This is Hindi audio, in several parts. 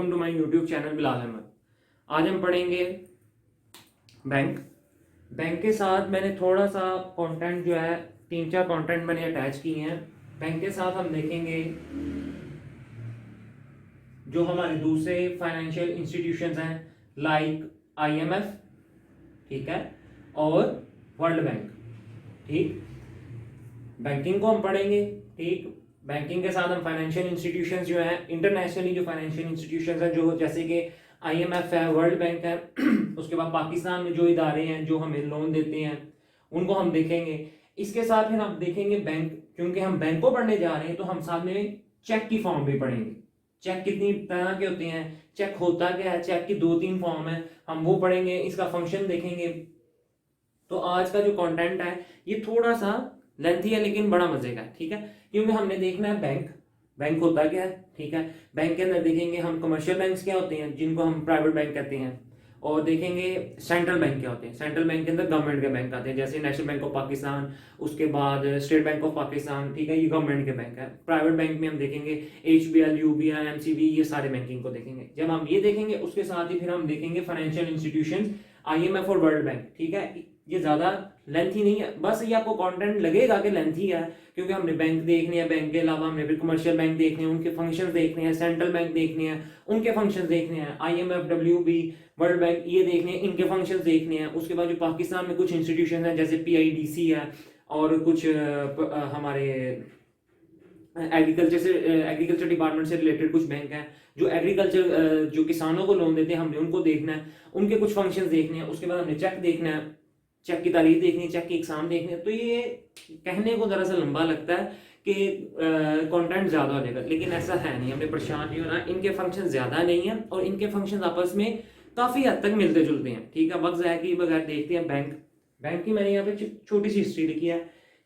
Welcome to my YouTube channel Bilal Ahmad. आज हम पढ़ेंगे बैंक। बैंक के साथ मैंने थोड़ा सा कंटेंट जो है 3-4 कंटेंट मैंने अटैच किए हैं। बैंक के साथ हम देखेंगे जो हमारे दूसरे फाइनेंशियल इंस्टीट्यूशंस हैं लाइक आईएमएफ, ठीक है, और वर्ल्ड बैंक। ठीक, बैंकिंग को हम पढ़ेंगे। ठीक, बैंकिंग के साथ हम फाइनेंशियल इंस्टीट्यूशंस जो है इंटरनेशनली जो फाइनेंशियल इंस्टीट्यूशंस हैं जो जैसे कि आईएमएफ है, वर्ल्ड बैंक है उसके बाद पाकिस्तान में जो इदारे हैं जो हमें लोन देते हैं उनको हम देखेंगे। इसके साथ फिर हम देखेंगे बैंक, क्योंकि हम बैंक को पढ़ने जा रहे हैं तो हम साथ में चेक की फॉर्म भी पढ़ेंगे। चेक कितनी तरह के होते हैं, चेक होता क्या है, चेक की 2-3 फॉर्म है, हम वो पढ़ेंगे, इसका फंक्शन देखेंगे। तो आज का जो कंटेंट है ये थोड़ा सा लेंथी है लेकिन बड़ा मजे का है। ठीक है, क्योंकि हमने देखना है बैंक, बैंक होता क्या है। ठीक है, बैंक के अंदर देखेंगे हम कमर्शियल बैंक्स क्या होते हैं जिनको हम प्राइवेट बैंक कहते हैं, और देखेंगे सेंट्रल बैंक क्या होते हैं। सेंट्रल बैंक के अंदर गवर्नमेंट के बैंक आते हैं जैसे नेशनल बैंक ऑफ पाकिस्तान, उसके बाद स्टेट बैंक ऑफ पाकिस्तान। ठीक है, ये गवर्नमेंट के बैंक है। प्राइवेट बैंक में हम देखेंगे एचबीएल, यूबीआई, एमसीबी, ये सारे बैंकिंग को देखेंगे। जब हम ये देखेंगे उसके साथ ही फिर हम देखेंगे फाइनेंशियल इंस्टीट्यूशंस आईएमएफ और वर्ल्ड बैंक। ठीक है, ये ज्यादा लेंथी नहीं है, बस ये आपको कंटेंट लगेगा कि लेंथी है क्योंकि हमने बैंक देखने हैं, बैंक के अलावा हमने फिर कमर्शियल बैंक देखने हैं, उनके फंक्शंस देखने हैं, सेंट्रल बैंक देखने हैं, उनके फंक्शंस देखने हैं, आईएमएफ, डब्ल्यूबी, वर्ल्ड बैंक ये देखने हैं, इनके फंक्शंस देखने हैं। उसके बाद जो पाकिस्तान में कुछ इंस्टीट्यूशन है जैसे पीआईडीसी है और कुछ हमारे एग्रीकल्चर डिपार्टमेंट से रिलेटेड कुछ बैंक हैं जो एग्रीकल्चर जो किसानों को लोन देते हैं, हमने उनको देखना है, उनके कुछ फंक्शंस देखने हैं। उसके बाद हमने चेक देखना है, चेक की तारीफ देखनी है, चेक की एग्जाम देखनी है। तो ये कहने को दरअसल लंबा लगता है कि कंटेंट ज्यादा हो जाएगा, लेकिन ऐसा है नहीं, हमने परेशान नहीं होना। इनके फंक्शन ज्यादा नहीं है और इनके फंक्शन आपस में काफी हद तक मिलते जुलते हैं। ठीक है, वक्त ज़ाया किए बगैर देखते हैं बैंक। बैंक की मैंने यहाँ पे छोटी सी हिस्ट्री लिखी है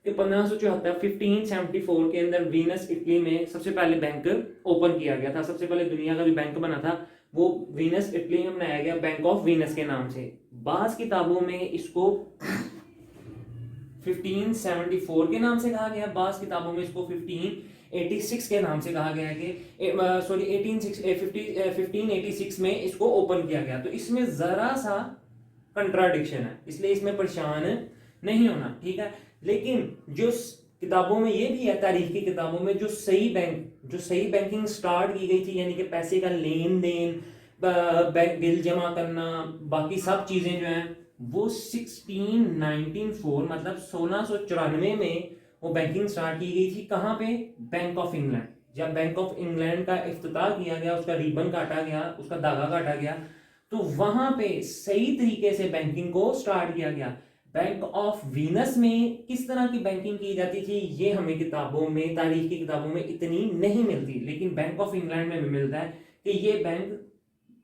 कि 1574 के अंदर वीनस इटली में सबसे पहले बैंक ओपन किया गया था। सबसे पहले दुनिया का जो बैंक बना था वो वीनस इटली में बनाया गया, बैंक ऑफ वीनस के नाम से। बास किताबों में इसको 1574 के नाम से कहा गया, बास किताबों में इसको 1586 के नाम से कहा गया है कि 1586 में इसको ओपन किया गया। तो इसमें जरा सा कंट्राडिक्शन है, इसलिए इसमें परेशान नहीं होना। ठीक है, लेकिन जो किताबों में ये भी है, तारीख की किताबों में जो सही बैंकिंग स्टार्ट की गई थी, यानी कि पैसे का लेन देन, बैंक बिल जमा करना, बाकी सब चीजें जो हैं वो 1694 मतलब 1694 में वो बैंकिंग स्टार्ट की गई थी। कहाँ पे? Bank of England. जब बैंक ऑफ इंग्लैंड का इफ्तिताह किया गया, उसका रिबन काटा गया, उसका धागा काटा गया, तो वहां पे सही तरीके से बैंकिंग को स्टार्ट किया गया। बैंक ऑफ वीनस में किस तरह की बैंकिंग की जाती थी ये हमें किताबों में, तारीख की किताबों में इतनी नहीं मिलती, लेकिन बैंक ऑफ इंग्लैंड में मिलता है कि ये बैंक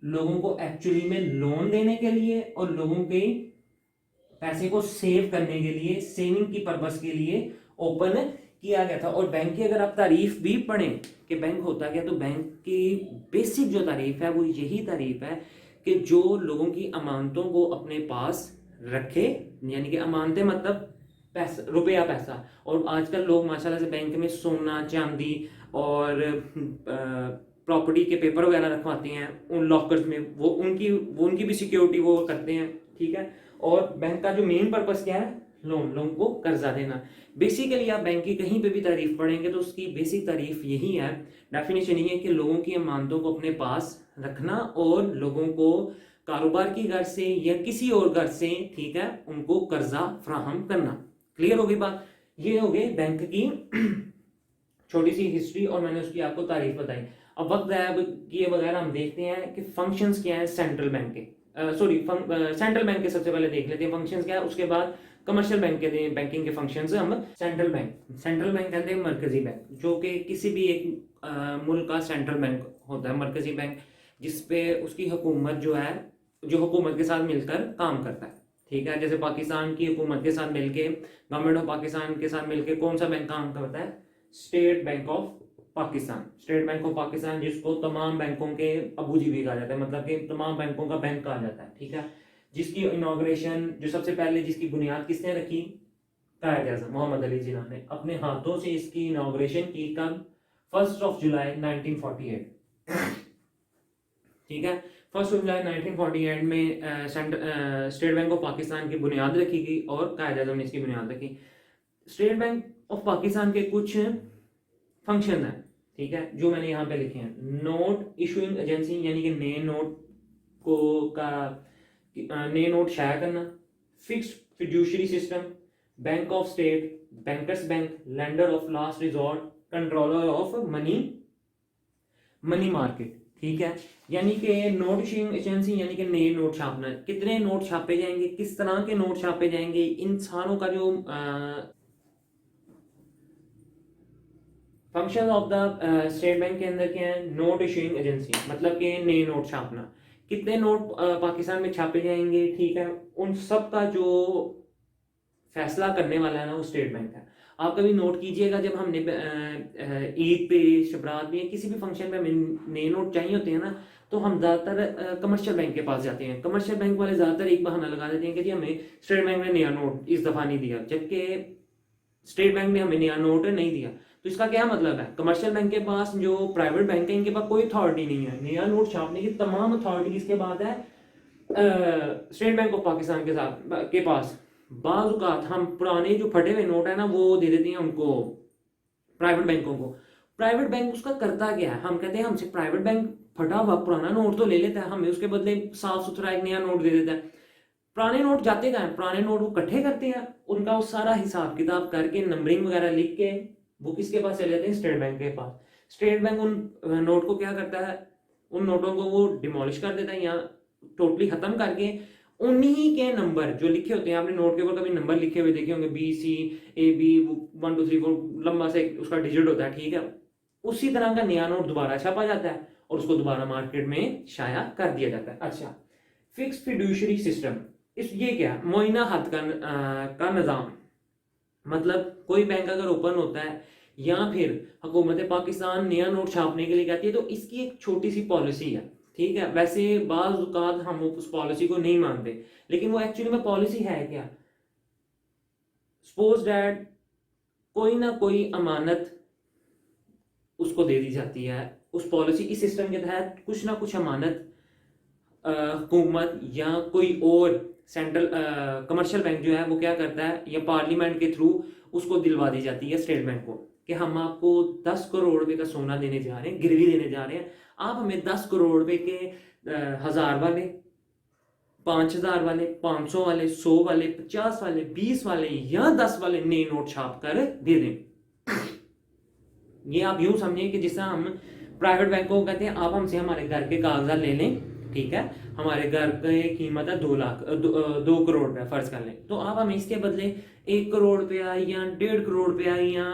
लोगों को एक्चुअली में लोन देने के लिए और लोगों के पैसे को सेव करने के लिए, सेविंग की पर्पस के लिए ओपन किया गया था। और बैंक की अगर आप तारीफ भी पढ़ें कि बैंक होता क्या, तो बैंक की बेसिक जो तारीफ है वो यही तारीफ है कि जो लोगों की अमानतों को अपने पास रखे, यानी कि अमानतें मतलब पैसा, रुपया पैसा। और आजकल लोग माशाल्लाह से बैंक में सोना, चांदी और प्रॉपर्टी के पेपर वगैरह रखवाते हैं उन लॉकर्स में, वो उनकी भी सिक्योरिटी वो करते हैं। ठीक है, और बैंक का जो मेन पर्पस क्या है? लोगों को कर्जा देना। बेसिकली आप बैंक की कहीं पे भी तारीफ पढ़ेंगे तो उसकी बेसिक तारीफ यही है, डेफिनेशन यही है कि लोगों की अमानतों को अपने पास रखना और लोगों को कारोबार की गर्ज से या किसी और गर्ज से, ठीक है, उनको कर्जा फराहम करना। क्लियर हो गई बात? ये हो गई बैंक की छोटी सी हिस्ट्री और मैंने उसकी आपको तारीफ बताई। अब वक्त किए बगैर हम देखते हैं कि फंक्शंस क्या है सेंट्रल बैंक के। सेंट्रल बैंक के सबसे पहले देख लेते हैं फंक्शंस क्या है, उसके बाद कमर्शियल बैंक के बैंकिंग के फंक्शंस हम सेंट्रल बैंक कहते हैं मरकजी बैंक, जो कि किसी भी एक मुल्क का सेंट्रल बैंक होता है, मरकजी बैंक, जिसपे उसकी हुकूमत जो है, जो हुकूमत के साथ मिलकर काम करता है। ठीक है, जैसे पाकिस्तान की हुकूमत के साथ मिलके, गवर्नमेंट ऑफ पाकिस्तान के साथ मिलके कौन सा बैंक काम करता है? State Bank of Pakistan. State Bank of Pakistan जिसको तमाम बैंकों के अबूजी भी कहा जाता है, मतलब कि तमाम बैंकों का बैंक कहा जाता है। ठीक है, जिसकी इनॉग्रेशन, जो सबसे पहले जिसकी बुनियाद किसने रखी? कायद आज़म मोहम्मद अली जिन्ना ने अपने हाथों से इसकी इनॉग्रेशन की। कब? 1 जुलाई 1948। ठीक है। 1 जुलाई 1948 में स्टेट बैंक ऑफ पाकिस्तान की बुनियाद रखी गई और कायद आज़म ने इसकी बुनियाद रखी। स्टेट बैंक ऑफ पाकिस्तान के कुछ फंक्शन है, ठीक है, जो मैंने यहाँ पे लिखे हैं। नोट इशूइंग एजेंसी, यानी कि नए नोट को नए नोट शाया करना। Fixed fiduciary system, bank of state, bankers bank, lender of last resort, controller of money market, ठीक है। यानी कि नोट इशूइंग एजेंसी यानी कि नए नोट छापना, कितने नोट छापे जाएंगे, किस तरह के नोट छापे जाएंगे, इन सारों का जो function of the state bank के अंदर क्या है, नोट इशूइंग एजेंसी, मतलब कि नए नोट छापना, कितने नोट पाकिस्तान में छापे जाएंगे, ठीक है, उन सब का जो फैसला करने वाला है ना वो स्टेट बैंक है। आप कभी नोट कीजिएगा, जब हमने ईद पे, शबरात पे, किसी भी फंक्शन में हमें नए नोट चाहिए होते हैं ना, तो हम ज़्यादातर कमर्शियल बैंक के पास जाते हैं। कमर्शियल बैंक वाले ज़्यादातर एक बहाना लगा देते हैं कि जी हमें स्टेट बैंक ने नया नोट इस दफ़ा नहीं दिया, जबकि स्टेट बैंक ने हमें नया नोट नहीं दिया। तो इसका क्या मतलब है, कमर्शियल बैंक के पास, जो प्राइवेट बैंक है, इनके पास कोई अथॉरिटी नहीं है, नया नोट छापने की तमाम अथॉरिटी इसके बाद है स्टेट बैंक ऑफ पाकिस्तान के पास। बाज़ औक़ात हम पुराने जो फटे हुए नोट है ना वो दे देते हैं उनको, प्राइवेट बैंकों को। प्राइवेट बैंक उसका करता क्या है, हम कहते हैं हमसे प्राइवेट बैंक फटा हुआ पुराना नोट तो ले लेता है, हमें उसके बदले साफ सुथरा एक नया नोट दे देता है। पुराने नोट जाते कहाँ हैं, पुराने नोट वो इकट्ठे करते हैं, उनका वो सारा हिसाब किताब करके नंबरिंग वगैरह लिख के वो किसके पास चले जाते हैं, स्टेट बैंक के पास। स्टेट बैंक उन नोट को क्या करता है, उन नोटों को वो डिमोलिश कर देता है या टोटली खत्म करके उन्हीं के नंबर जो लिखे होते हैं, आपने नोट के ऊपर कभी नंबर लिखे हुए देखे होंगे, BC AB 1 2 3 4 लंबा से उसका डिजिट होता है, ठीक है, उसी तरह का नया नोट दोबारा छापा जाता है और उसको दोबारा मार्केट में शाया कर दिया जाता है। अच्छा, फिक्स फिड्यूशरी सिस्टम, इस ये क्या, मोइना हद का निज़ाम, मतलब कोई बैंक अगर ओपन होता है या फिर हुकूमत पाकिस्तान नया नोट छापने के लिए कहती है, तो इसकी एक छोटी सी पॉलिसी है, ठीक है। वैसे बाज़ औक़ात हम उस पॉलिसी को नहीं मानते, लेकिन वो एक्चुअली में पॉलिसी है क्या। सपोज डैट कोई ना कोई अमानत उसको दे दी जाती है, उस पॉलिसी, इस सिस्टम के तहत कुछ ना कुछ अमानत हुकूमत या कोई और सेंट्रल कमर्शियल बैंक जो है वो क्या करता है, या पार्लियामेंट के थ्रू उसको दिलवा दी जाती है स्टेट बैंक को कि हम आपको 10 करोड़ रुपए का सोना देने जा रहे हैं, गिरवी देने जा रहे हैं, आप हमें 10 करोड़ रुपए के 1000 वाले, 5000 वाले, 500 वाले, 100 वाले, 50 वाले, 20 वाले या 10 वाले नए नोट छाप कर दे दें। ये आप यूं समझिए कि जिससे हम प्राइवेट बैंकों को कहते हैं आप हमसे हमारे घर के कागजात ले लें, ठीक है, हमारे घर की कीमत है 2 करोड़ रुपया फर्ज कर लें, तो आप हमें इसके बदले 1 करोड़ रुपया या 1.5 करोड़ रुपया या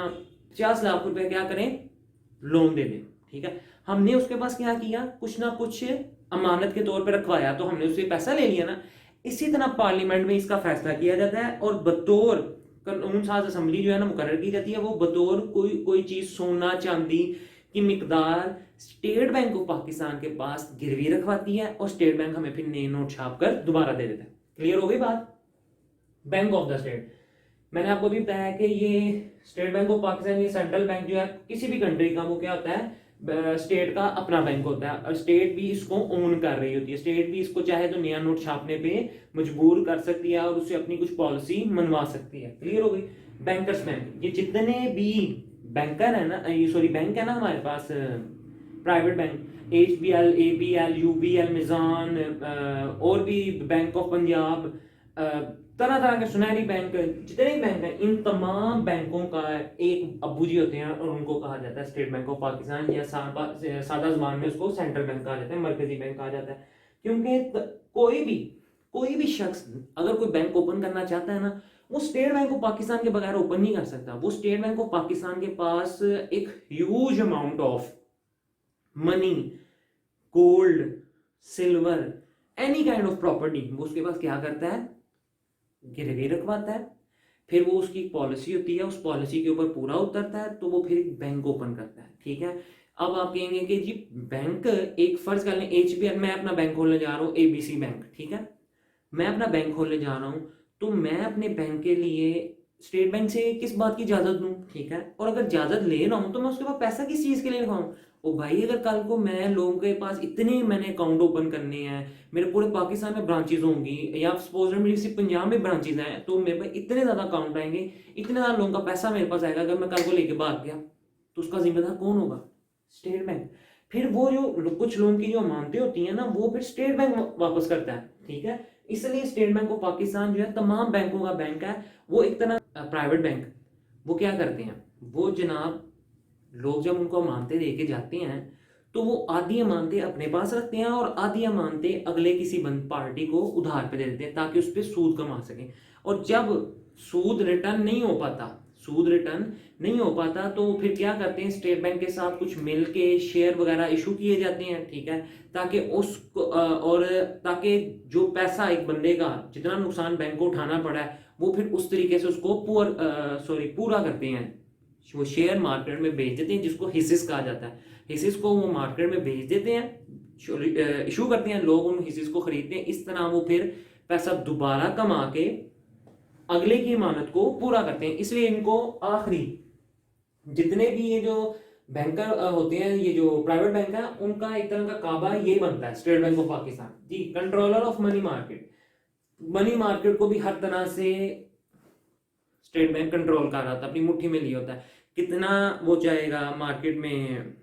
50 लाख रुपया क्या करें, लोन दे दें, ठीक है। हमने उसके पास क्या किया, कुछ ना कुछ अमानत के तौर पर रखवाया, तो हमने उससे पैसा ले लिया ना। इसी तरह पार्लियामेंट में इसका फैसला किया जाता है और बतौर कानून साज असम्बली जो है ना मुकर्रर की जाती है, वो बतौर कोई चीज सोना चांदी की मिकदार स्टेट बैंक ऑफ पाकिस्तान के पास गिरवी रखवाती है और स्टेट बैंक हमें फिर नए नोट छाप कर दोबारा दे देता है। क्लियर हो गई बात। बैंक ऑफ द स्टेट, मैंने आपको भी बताया कि ये स्टेट बैंक ऑफ पाकिस्तान, ये सेंट्रल बैंक जो है किसी भी कंट्री का, वो क्या होता है, स्टेट का अपना बैंक होता है और स्टेट भी इसको ओन कर रही होती है। स्टेट भी इसको चाहे तो नया नोट छापने पे मजबूर कर सकती है और उससे अपनी कुछ पॉलिसी मनवा सकती है। क्लियर हो गई। बैंकर्स बैंक, ये जितने भी बैंकर है ना, सॉरी बैंक है ना हमारे पास private bank, HBL, ABL, UBL, मिजान और भी बैंक ऑफ पंजाब, तरह तरह के सुनहरी बैंक, जितने भी बैंक हैं, इन तमाम बैंकों का एक अब्बू जी होते हैं और उनको कहा जाता है स्टेट बैंक ऑफ पाकिस्तान, या सादा ज़बान में उसको सेंट्रल बैंक कहा जाता है, मरकजी बैंक कहा जाता है। क्योंकि कोई भी शख्स अगर कोई बैंक ओपन करना चाहता है ना, वो स्टेट बैंक ऑफ पाकिस्तान के बगैर ओपन नहीं कर सकता। वो स्टेट बैंक ऑफ पाकिस्तान के पास एक huge amount of money, gold, silver, any kind of property, वो उसके पास क्या करता है, गिरवी रखवाता है। फिर वो उसकी पॉलिसी होती है, उस पॉलिसी के ऊपर पूरा उतरता है, तो वो फिर एक बैंक ओपन करता है, ठीक है। अब आप कहेंगे कि जी बैंक, एक फर्ज कर लें HBL, मैं अपना बैंक खोलने जा रहा हूँ, ABC बैंक, ठीक है, मैं अपना बैंक खोलने जा रहा हूँ, तो मैं अपने बैंक के लिए स्टेट बैंक से किस बात की इजाजत लूँ, ठीक है, और अगर इजाजत ले रहा हूँ तो मैं उसके पास पैसा किस चीज के लिए लगाऊं। ओ भाई, अगर कल को मैं लोगों के पास इतने मैंने अकाउंट ओपन करने हैं, मेरे पूरे पाकिस्तान में ब्रांचेज होंगी, या सपोज मेरी सिर्फ पंजाब में ब्रांचेज हैं, तो मेरे पास इतने ज्यादा अकाउंट आएंगे, इतने ज्यादा लोगों का पैसा मेरे पास आएगा, अगर मैं कल को लेके भाग गया तो उसका जिम्मेदार कौन होगा? State bank. फिर वो जो कुछ लोगों की जो अमानतें होती हैं ना, वो फिर स्टेट बैंक वापस करता है, ठीक है। इसलिए स्टेट बैंक ऑफ पाकिस्तान जो है तमाम बैंकों का बैंक है, वो एक तरह प्राइवेट बैंक। वो क्या करते हैं, वो जनाब लोग जब उनको अमानतें दे के जाते हैं तो वो आधी अमानतें अपने पास रखते हैं और आधी अमानतें अगले किसी बंद पार्टी को उधार पे दे देते हैं ताकि उस पर सूद कमा सकें। और जब सूद रिटर्न नहीं हो पाता, सूद रिटर्न नहीं हो पाता तो फिर क्या करते हैं, स्टेट बैंक के साथ कुछ मिल के शेयर वगैरह इशू किए जाते हैं, ठीक है, ताकि उसको और ताकि जो पैसा एक बंदे का जितना नुकसान बैंक को उठाना पड़ा है वो फिर उस तरीके से उसको पूरा करते हैं। वो शेयर मार्केट में बेच देते हैं, जिसको हिस्सेस कहा जाता है। हिस्सेस को वो मार्केट में बेच देते हैं, इशू करते हैं, लोग उन हिस्सेस को खरीदते हैं। इस तरह वो फिर पैसा दोबारा कमा के अगले की इमानत को पूरा करते हैं। इसलिए इनको आखिरी जितने भी ये जो बैंकर होते हैं, ये जो प्राइवेट बैंक है, उनका एक तरह का काबा ये बनता है स्टेट बैंक ऑफ पाकिस्तान जी, controller of money market. Money market को भी हर तरह से स्टेट बैंक कंट्रोल कर रहा था, अपनी मुट्ठी में लिया होता है। कितना वो चाहेगा मार्केट में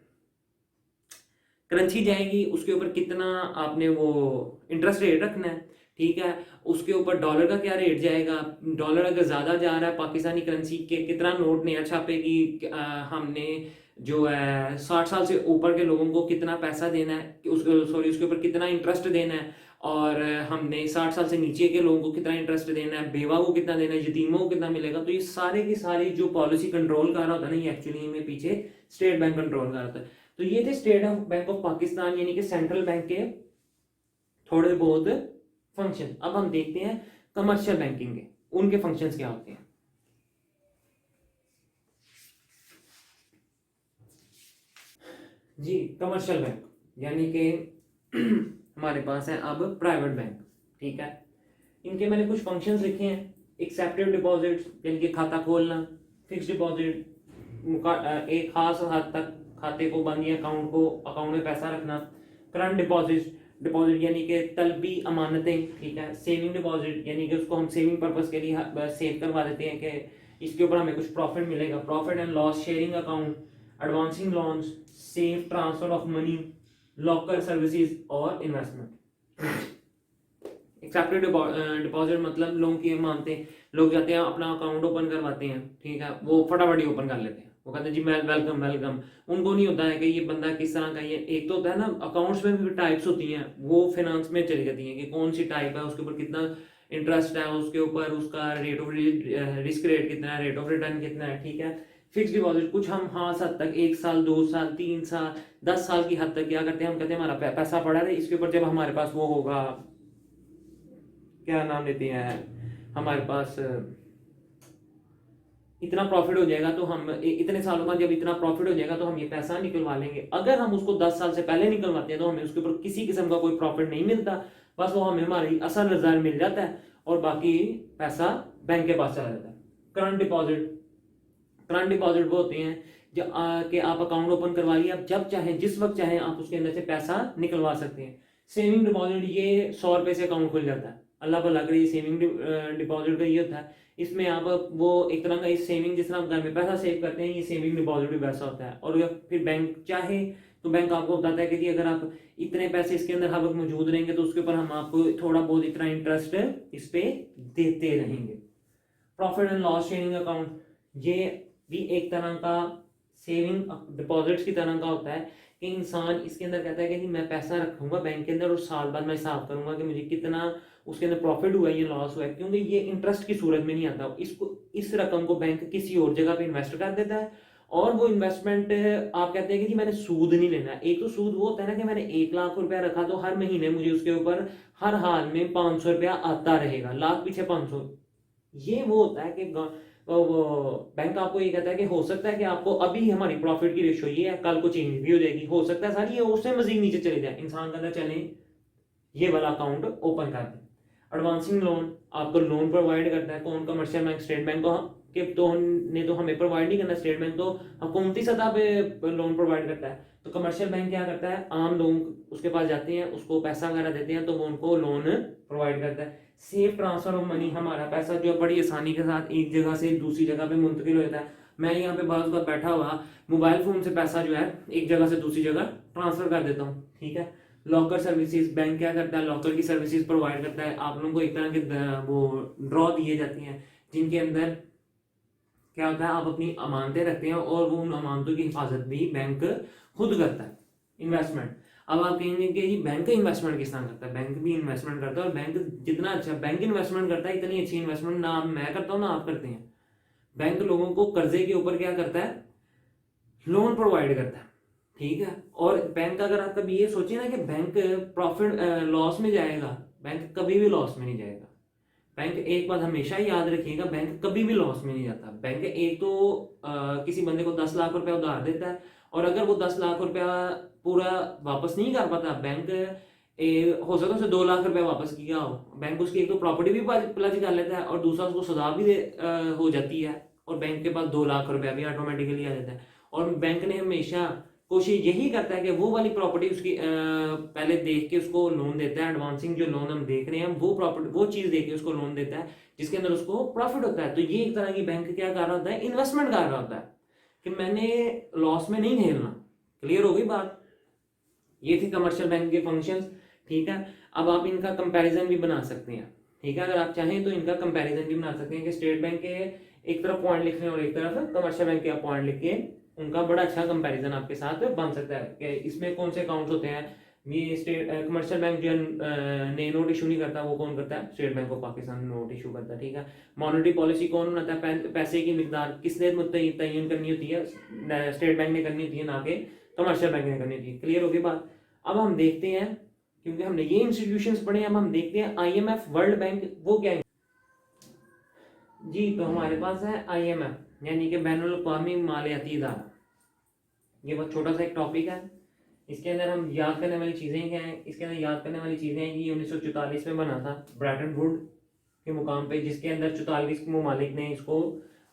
करेंसी जाएगी, उसके ऊपर कितना आपने वो इंटरेस्ट रेट रखना है, ठीक है, उसके ऊपर डॉलर का क्या रेट जाएगा, डॉलर अगर ज़्यादा जा रहा है पाकिस्तानी करेंसी के, कितना नोट नया छापेगी, हमने जो है 60 साल से ऊपर के लोगों को कितना पैसा देना है, उसके ऊपर कितना इंटरेस्ट देना है, और हमने 60 साल से नीचे के लोगों को कितना इंटरेस्ट देना है, बेवा को कितना देना है, यतीमों को कितना मिलेगा। तो ये सारे की सारी जो पॉलिसी कंट्रोल कर रहा होता है ना, ये एक्चुअली में पीछे स्टेट बैंक कंट्रोल कर रहा होता है। तो ये थे स्टेट बैंक ऑफ पाकिस्तान यानी कि सेंट्रल बैंक के थोड़े बहुत फंक्शन। अब हम देखते हैं कमर्शियल बैंकिंग के, उनके फंक्शंस क्या होते हैं। जी, कमर्शियल बैंक यानी कि हमारे पास है अब प्राइवेट बैंक, ठीक है। इनके मैंने कुछ फंक्शंस लिखे हैं। एक्सेप्टिव डिपॉजिट यानी कि खाता खोलना, फिक्स डिपॉजिट एक खास हद तक खाते को बंद या अकाउंट में पैसा रखना, करंट डिपॉजिट यानी कि तलबी अमानतें, ठीक है, सेविंग डिपॉजिट यानी कि उसको हम सेविंग पर्पस के लिए सेव करवा देते हैं कि इसके ऊपर हमें कुछ प्रॉफिट मिलेगा, profit and loss sharing account, advancing loans, safe transfer of money, locker services और इन्वेस्टमेंट। एक्सेप्टेड डिपॉजिट मतलब लोगों की मानते, लोग जाते हैं अपना अकाउंट ओपन करवाते हैं, ठीक है, वो फटाफट ही ओपन कर लेते हैं, वो कहते हैं जी मैं वेलकम वेलकम। उनको नहीं होता है कि ये बंदा किस तरह का, ये एक तो होता है ना अकाउंट्स में भी टाइप्स होती हैं, वो फाइनेंस में चली जाती हैं कि कौन सी टाइप है, उसके ऊपर कितना इंटरेस्ट है, उसके ऊपर उसका रेट ऑफ रिस्क रेट कितना है, रेट ऑफ रिटर्न कितना है, ठीक है। फिक्स डिपॉजिट कुछ हम खास हद तक 1 साल 2 साल 3 साल 10 साल की हद तक क्या करते हैं, हम कहते हैं हमारा पैसा पड़ा है, इसके ऊपर जब हमारे पास वो होगा, क्या नाम लेते हैं, हमारे पास इतना प्रॉफिट हो जाएगा तो हम इतने सालों बाद जब इतना प्रॉफिट हो जाएगा तो हम ये पैसा निकलवा लेंगे। अगर हम उसको 10 साल से पहले निकलवाते हैं तो हमें उसके ऊपर किसी किस्म का कोई प्रॉफिट नहीं मिलता, बस वो हमें हमारी असल रिजर्व मिल जाता है और बाकी पैसा बैंक के पास चला जाता है। करंट डिपॉजिट वो होते हैं जो कि आप अकाउंट ओपन करवा लिया, आप जब चाहें जिस वक्त चाहें आप उसके अंदर से पैसा निकलवा सकते हैं। सेविंग डिपॉजिट ये 100 रुपए से अकाउंट खुल जाता है, अल्लाह भला करे। ये सेविंग डिपॉजिट का ये होता है, इसमें आप वो एक तरह का इस सेविंग जिस तरह आप घर में पैसा सेव करते हैं, ये सेविंग डिपॉजिट भी वैसा होता है। और फिर बैंक चाहे तो बैंक आपको बताता है कि जी अगर आप इतने पैसे इसके अंदर हर वक्त मौजूद रहेंगे तो उसके ऊपर हम आपको थोड़ा बहुत इतना इंटरेस्ट इस पे देते रहेंगे। Profit and loss sharing account ये भी एक तरह का सेविंग डिपॉजिट्स की तरह का होता है कि इंसान इसके अंदर कहता है कि जी मैं पैसा रखूंगा बैंक के अंदर और साल बाद मैं हिसाब करूंगा कि मुझे कितना उसके अंदर प्रॉफिट हुआ है या लॉस हुआ है, क्योंकि ये इंटरेस्ट की सूरत में नहीं आता। इसको इस रकम को बैंक किसी और जगह पे इन्वेस्ट कर देता है और वो इन्वेस्टमेंट आप कहते हैं कि जी मैंने सूद नहीं लेना। एक तो सूद वो होता है ना कि मैंने 1 लाख रुपया रखा तो हर महीने मुझे उसके ऊपर हर हाल में 500 रुपया आता रहेगा, लाख पीछे 500। ये वो होता है कि वो बैंक आपको ये कहता है कि हो सकता है कि आपको अभी हमारी प्रॉफिट की रेशो ये है, कल को चेंज भी हो जाएगी, हो सकता है सारी ये उससे मजीद नीचे चले जाए, इंसान कहता है चले ये वाला अकाउंट ओपन कर दें। एडवांसिंग लोन आपको लोन प्रोवाइड करता है कौन, कमर्शियल बैंक, स्टेट बैंक को के तो ने तो हमें प्रोवाइड नहीं करना, स्टेट बैंक तो हुकूमती सतह पे लोन प्रोवाइड करता है। तो कमर्शियल बैंक क्या करता है, आम लोग उसके पास जाते हैं, उसको पैसा वगैरह देते हैं, तो वो उनको लोन प्रोवाइड करता है। सेफ ट्रांसफर ऑफ मनी, हमारा पैसा जो बड़ी आसानी के साथ एक जगह से दूसरी जगह पे मुंतकिल हो जाता है। मैं यहाँ पे बाज़ बार बैठा हुआ मोबाइल फोन से पैसा जो है एक जगह से दूसरी जगह ट्रांसफर कर देता हूँ, ठीक है। लॉकर सर्विसेज, बैंक क्या करता है, लॉकर की सर्विसेज प्रोवाइड करता है। आप लोगों को एक तरह के वो ड्रॉ दिए जाती हैं जिनके अंदर क्या होता है, आप अपनी अमानतें रखते हैं और वो उन अमानतों की हिफाजत भी बैंक खुद करता है। इन्वेस्टमेंट, अब आप कहेंगे कि जी बैंक इन्वेस्टमेंट किस तरह करता है, बैंक भी इन्वेस्टमेंट करता है, और बैंक जितना अच्छा बैंक इन्वेस्टमेंट करता है, इतनी अच्छी इन्वेस्टमेंट ना मैं करता हूँ ना आप करते हैं। बैंक लोगों को कर्जे के ऊपर क्या करता है, लोन प्रोवाइड करता है, ठीक है। और बैंक, अगर आप कभी ये सोचिए ना कि बैंक प्रॉफिट लॉस में जाएगा, बैंक कभी भी लॉस में नहीं जाएगा। बैंक, एक बात हमेशा ही याद रखिएगा, बैंक कभी भी लॉस में नहीं जाता। बैंक एक तो किसी बंदे को 10 लाख रुपया उधार देता है, और अगर वो 10 लाख रुपया पूरा वापस नहीं कर पाता, बैंक हो सकता है उसे 2 लाख रुपया वापस किया हो, बैंक उसकी एक तो प्रॉपर्टी भी प्लज कर लेता है, और दूसरा उसको सजा भी हो जाती है, और बैंक के पास 2 लाख रुपया भी ऑटोमेटिकली आ जाता है। और बैंक ने हमेशा कोशिश यही करता है कि वो वाली प्रॉपर्टी उसकी पहले देख के उसको लोन देता है। एडवांसिंग जो लोन हम देख रहे हैं वो प्रॉपर्टी, वो चीज देख के उसको लोन देता है जिसके अंदर उसको प्रॉफिट होता है। तो ये एक तरह की बैंक क्या कर रहा होता है, इन्वेस्टमेंट कर रहा होता है कि मैंने लॉस में नहीं खेलना। क्लियर हो गई बात। ये थी कमर्शियल बैंक के फंक्शंस, ठीक है। अब आप इनका कंपैरिजन भी बना सकते हैं, ठीक है। अगर आप चाहें तो इनका कंपैरिजन भी बना सकते हैं कि स्टेट बैंक के एक तरफ पॉइंट लिख रहे हैं और एक तरफ कमर्शियल बैंक के आप पॉइंट लिख के उनका बड़ा अच्छा कंपैरिजन आपके साथ बन सकता है कि इसमें कौन से अकाउंट्स होते हैं। ये स्टेट कमर्शियल बैंक जो ने नोट इशू नहीं करता, वो कौन करता है, State Bank of Pakistan note issue करता है, ठीक है। मॉनेटरी पॉलिसी कौन बनाता है, पैसे की मिकदार किसने तयन करनी होती है, स्टेट बैंक ने करनी होती है, ना कि कमर्शियल बैंक ने करनी होती है। क्लियर होगी बात। अब हम देखते हैं, क्योंकि हमने ये इंस्टीट्यूशंस पढ़े, अब हम देखते हैं IMF वर्ल्ड बैंक वो क्या है जी। तो हमारे पास है IMF, यानी कि बैनुल अक़वामी मालियाती इदारा। ये बहुत छोटा सा एक टॉपिक है, इसके अंदर हम याद करने वाली चीज़ें क्या हैं, इसके अंदर याद करने वाली चीज़ें हैं कि 1944 में बना था ब्रेटन वुड के मुकाम पे, जिसके अंदर 44 ममालिक ने इसको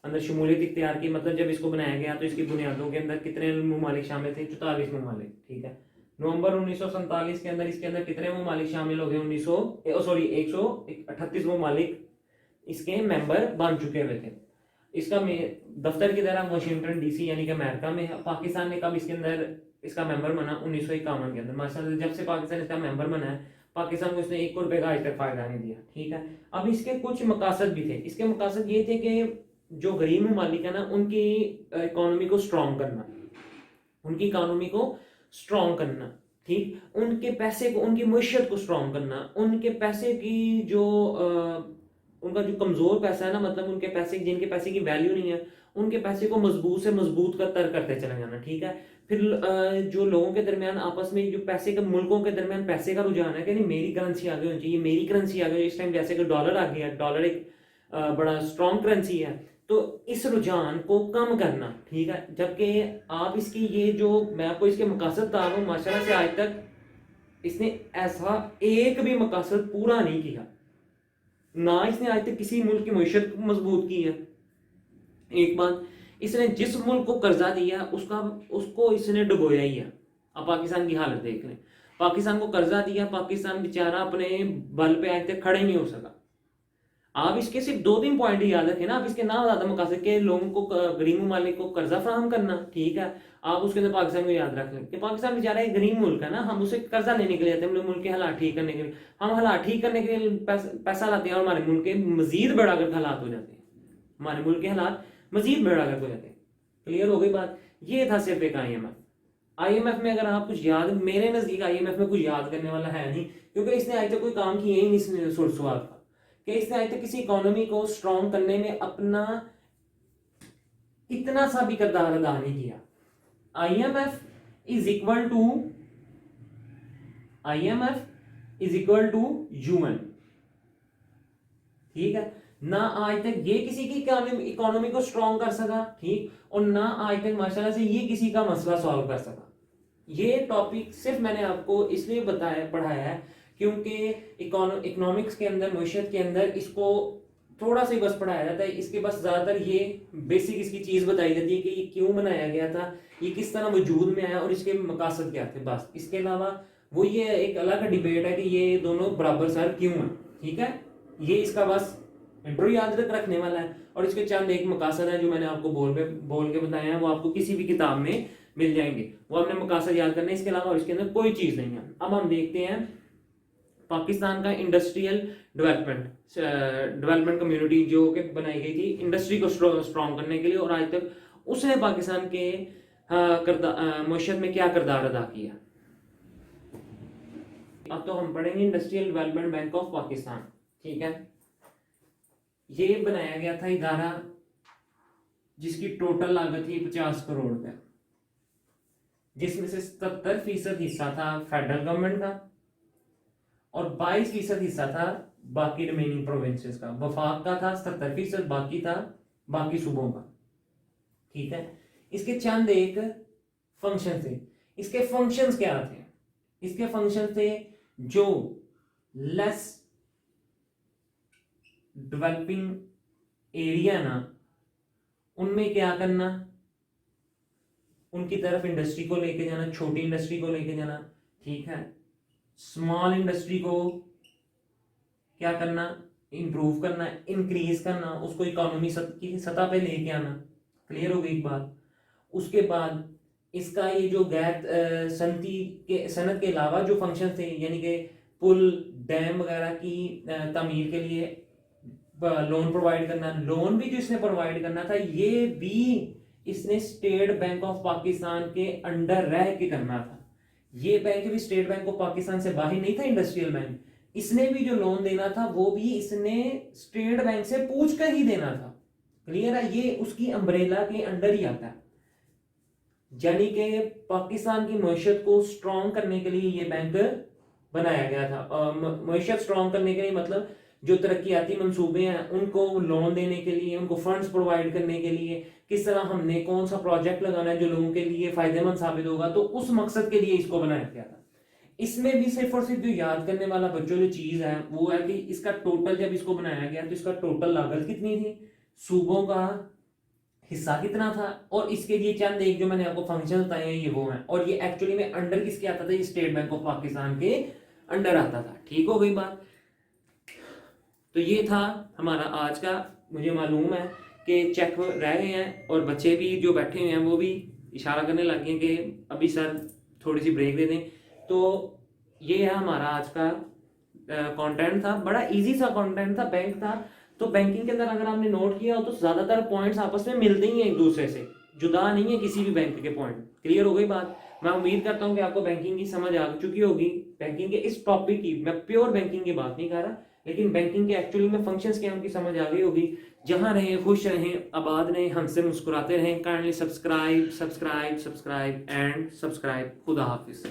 अंदर शमूलियत इख्तियार की। मतलब जब इसको बनाया गया तो इसकी बुनियादों के अंदर कितने ममालिक शामिल थे, 44 ममालिक, ठीक है। नवंबर 1947 के अंदर इसके अंदर कितने ममालिक शामिल हो गए, 138 ममालिक इसके मेंबर बन चुके हुए थे। इसका दफ्तर की तरह वाशिंगटन DC यानी कि अमेरिका में है। पाकिस्तान ने कब इसके अंदर इसका मेंबर बना, 1951 के अंदर। माशाल्लाह जब से पाकिस्तान इसका मेंबर बना है, पाकिस्तान को इसने 1 रुपए का आज तक फायदा नहीं दिया, ठीक है। अब इसके कुछ मकासद भी थे। इसके मकासद ये थे कि जो गरीब ममालिक है ना, उनकी इकोनॉमी को स्ट्रॉन्ग करना, उनकी इकोनॉमी को स्ट्रॉन्ग करना, ठीक। उनके पैसे को, उनकी मैशियत को स्ट्रॉन्ग करना, उनके पैसे की जो उनका जो कमजोर पैसा है ना, मतलब उनके पैसे, जिनके पैसे की वैल्यू नहीं है, उनके पैसे को मजबूत से मजबूत करते चले जाना, ठीक है। फिर जो लोगों के दरमियान आपस में जो पैसे के, मुल्कों के दरमियान पैसे का रुझान है कि नहीं मेरी करेंसी आगे होनी चाहिए, मेरी करेंसी आगे। इस टाइम जैसे कि डॉलर आ गया, डॉलर एक बड़ा स्ट्रॉन्ग करेंसी है, तो इस रुझान को कम करना, ठीक है। जबकि आप इसकी ये जो मैं आपको इसके मकासद बता रहा हूँ, माशाल्लाह से आज तक इसने ऐसा एक भी मकासद पूरा नहीं किया, ना इसने आज तक किसी मुल्क की मैशत को मजबूत की है। एक बात, इसने जिस मुल्क को कर्जा दिया उसको इसने डुबोया ही है। अब पाकिस्तान की हालत देख लें, पाकिस्तान को कर्जा दिया, पाकिस्तान बेचारा अपने बल पे आज तक खड़े नहीं हो सका। आप इसके सिर्फ 2-3 पॉइंट ही याद रखें ना, आप इसके नाम ज्यादा मकासद के लोगों को, गरीब ममालिक को कर्जा फराहम करना, ठीक है। आप उसके अंदर पाकिस्तान को याद रख लें कि पाकिस्तान बेचारा एक गरीब मुल्क है ना, हम उसे कर्जा लेने के लिए आते हैं, मुल्क के हालात ठीक करने के लिए। हम हालात ठीक करने के लिए पैसा लाते हैं और हमारे मुल्क के मजीद बेड़ागर्द हालात हो जाते हैं, हमारे मुल्क के हालात मजीद बेड़ागर्द हो जाते हैं। क्लियर हो गई बात। ये था सिर्फ एक IMF में अगर आप कुछ याद, मेरे नजदीक IMF में कुछ याद करने वाला है नहीं, क्योंकि इसने आज तक कोई काम किया ही नहीं सुरसवार का, कि इसने आज तक किसी इकोनॉमी को स्ट्रॉन्ग करने में अपना इतना सा भी किरदार अदा नहीं किया। IMF is equal to UN, ठीक है ना। आज तक ये किसी की इकोनॉमी को स्ट्रॉन्ग कर सका, ठीक, और ना आज तक माशाल्लाह से ये किसी का मसला सॉल्व कर सका। ये टॉपिक सिर्फ मैंने आपको इसलिए पढ़ाया है क्योंकि इकोनॉमिक्स के अंदर, मैशत के अंदर इसको थोड़ा सा ही बस पढ़ाया जाता है, इसके बस ज़्यादातर ये बेसिक इसकी चीज़ बताई जाती है कि ये क्यों बनाया गया था, ये किस तरह वजूद में आया और इसके मकासद क्या थे, बस। इसके अलावा वो ये एक अलग डिबेट है कि ये दोनों बराबर सर क्यों हैं, ठीक है। ये इसका बस इंट्रो याद रखने वाला है और इसके चंद एक मकासद है जो मैंने आपको बोल के बताए हैं, वो आपको किसी भी किताब में मिल जाएंगे, वो आपने मकासद याद करने, इसके अलावा और इसके अंदर कोई चीज़ नहीं है। अब हम देखते हैं पाकिस्तान का इंडस्ट्रियल डेवलपमेंट कम्युनिटी जो कि बनाई गई थी इंडस्ट्री को स्ट्रॉन्ग करने के लिए, और आज तक उसने पाकिस्तान के मईशत में क्या किरदार अदा किया। अब तो हम पढ़ेंगे industrial development bank of Pakistan, ठीक है। ये बनाया गया था इदारा जिसकी टोटल लागत थी 50 करोड़ रुपए, जिसमें से 77% हिस्सा था फेडरल गवर्नमेंट का और 22% हिस्सा था बाकी रिमेनिंग प्रोविंसेस का। वफाक का था 77%, बाकी था बाकी सूबों का, ठीक है। इसके चंद एक फंक्शन थे। इसके फंक्शंस क्या थे? इसके फंक्शन थे जो लेस डेवलपिंग एरिया ना, उनमें क्या करना, उनकी तरफ इंडस्ट्री को लेके जाना, छोटी इंडस्ट्री को लेके जाना, ठीक है। स्मॉल इंडस्ट्री को क्या करना, इंप्रूव करना, इंक्रीज करना, उसको इकोनॉमी की सतह पे लेके आना। क्लियर हो गई एक बात। उसके बाद इसका ये जो गैर सनत के अलावा जो फंक्शन थे, यानी कि पुल डैम वगैरह की तामीर के लिए लोन प्रोवाइड करना, लोन भी जो इसने प्रोवाइड करना था ये भी इसने स्टेट बैंक ऑफ पाकिस्तान के अंडर रह के करना था। ये बैंक भी स्टेट बैंक ऑफ पाकिस्तान से बाहर नहीं था, इंडस्ट्रियल बैंक। इसने भी जो लोन देना था वो भी इसने स्टेट बैंक से पूछ कर ही देना था। क्लियर है? ये उसकी अम्ब्रेला के अंडर ही आता है। यानी कि पाकिस्तान की मईशत को स्ट्रॉन्ग करने के लिए ये बैंक बनाया गया था। मईशत स्ट्रॉन्ग करने के लिए मतलब जो तरक्याती मंसूबे हैं उनको लोन देने के लिए, उनको फंड्स प्रोवाइड करने के लिए, किस तरह हमने कौन सा प्रोजेक्ट लगाना है जो लोगों के लिए फायदेमंद साबित होगा, तो उस मकसद के लिए इसको बनाया गया था। इसमें भी सिर्फ और सिर्फ जो याद करने वाला बच्चों जो चीज है वो है कि इसका टोटल जब इसको बनाया गया तो इसका टोटल लागत कितनी थी, सूबों का हिस्सा कितना था, और इसके लिए चंद एक जो मैंने आपको फंक्शन बताए हैं ये वो हैं, और ये एक्चुअली में अंडर किसके आता था, ये स्टेट बैंक ऑफ पाकिस्तान के अंडर आता था। ठीक हो गई बात। तो ये था हमारा आज का। मुझे मालूम है कि चेक रह गए हैं और बच्चे भी जो बैठे हुए हैं वो भी इशारा करने लग गए कि अभी सर थोड़ी सी ब्रेक दे दें। तो ये है हमारा आज का कंटेंट था। बड़ा इजी सा कंटेंट था, बैंक था। तो बैंकिंग के अंदर अगर आपने नोट किया हो तो ज़्यादातर पॉइंट्स आपस में मिलते ही हैं, एक दूसरे से जुदा नहीं है किसी भी बैंक के पॉइंट। क्लियर हो गई बात। मैं उम्मीद करता हूँ कि आपको बैंकिंग की समझ आ चुकी होगी। बैंकिंग के इस टॉपिक की, मैं प्योर बैंकिंग की बात नहीं कर रहा, लेकिन बैंकिंग के एक्चुअली में फंक्शंस क्या उनकी समझ आ गई होगी। जहां रहें खुश रहें, आबाद रहें, हमसे मुस्कुराते रहें। Kindly subscribe subscribe subscribe and subscribe. खुदा हाफिज।